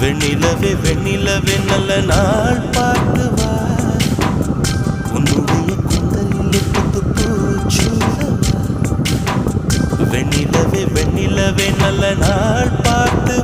வெண்ணிலவே வெண்ணிலவே நல்ல நாள் பார்த்து வா உன்னுடைய குந்தலில் புத்து பூச்சூடவா வெண்ணிலவே வெண்ணிலவே நல்ல நாள் பார்த்து